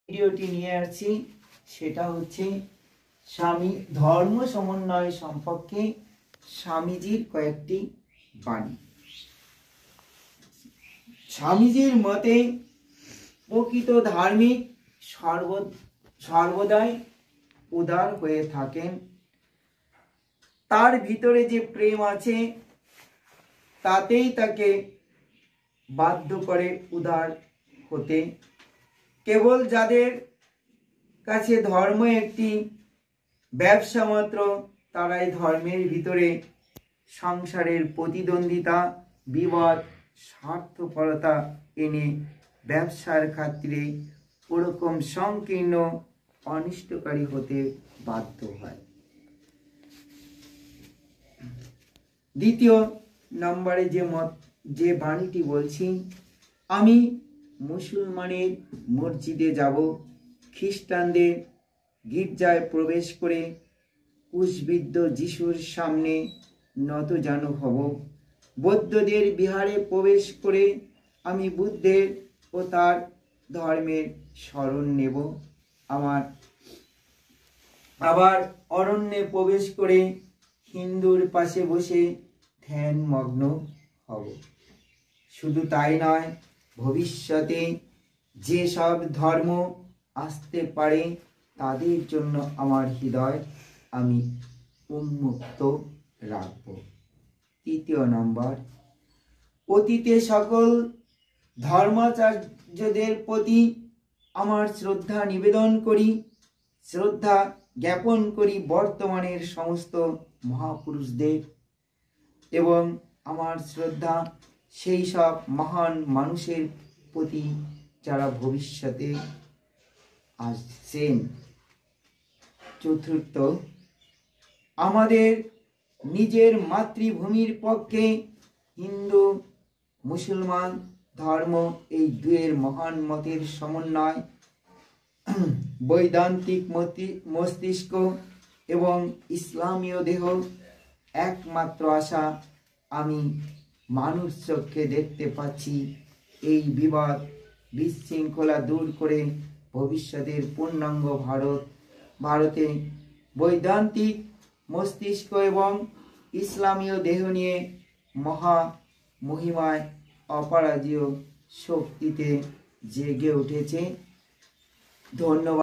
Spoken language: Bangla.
ভিডিওটি নিয়ে আসছি সেটা হচ্ছে স্বামী ধর্ম সমন্বয় সম্পর্কে স্বামীজির কয়েকটি বাণী। স্বামীজির মতে প্রকৃত ধার্মিক সর্বদাই উদার হয়ে থাকেন। তার ভিতরে যে প্রেম আছে তাতেই তাকে বাধ্য করে উদার হতে। কেবল যাদের কাছে ধর্ম একটি ব্যবসা মাত্র, তারাই ধর্মের ভিতরে সংসারের প্রতিদ্বন্দ্বিতা, বিবাদ, স্বার্থপরতা এনে ব্যবসার খাতিরে ওরকম সংকীর্ণ অনিষ্টকারী হতে বাধ্য হয়। দ্বিতীয় নম্বরে যে বাণীটি বলছি, আমি মুসলমানের মসজিদে যাব, খ্রিস্টানদের গির্জায় প্রবেশ করে ক্রুশবিদ্ধ যিশুর সামনে নতজানু হব, বৌদ্ধদের বিহারে প্রবেশ করে আমি বুদ্ধের ও তার ধর্মের শরণ নেব, আবার অরণ্যে প্রবেশ করে হিন্দুর পাশে বসে ধ্যান মগ্ন হব। শুধু তাই নয়, ভবিষ্যতে যে সব ধর্ম আসতে পারে তাদের জন্য আমার হৃদয় আমি উন্মুক্ত রাখব। তৃতীয় নম্বর, অতীতে সকল ধর্মাচার্যদের প্রতি আমার শ্রদ্ধা নিবেদন করি, শ্রদ্ধা জ্ঞাপন করি বর্তমানের সমস্ত মহাপুরুষদের, এবং আমার শ্রদ্ধা সেই সব মহান মানুষের প্রতি যারা ভবিষ্যতে আসছেন। চতুর্থ, আমাদের নিজের মাতৃভূমির পক্ষে হিন্দু মুসলমান ধর্ম এই দুয়ের মহান মতের সমন্বয়, বৈদান্তিক মস্তিষ্ক এবং ইসলামীয় দেহ একমাত্র আশা আমি মানুষ চোখে দেখতে পাচ্ছি। এই বিবাদ বিশৃঙ্খলা দূর করে ভবিষ্যতের পূর্ণাঙ্গ ভারতে বৈদান্তিক মস্তিষ্ক এবং ইসলামীয় দেহ নিয়ে মহিমায় অপরাজেয় শক্তিতে জেগে উঠেছে। ধন্যবাদ।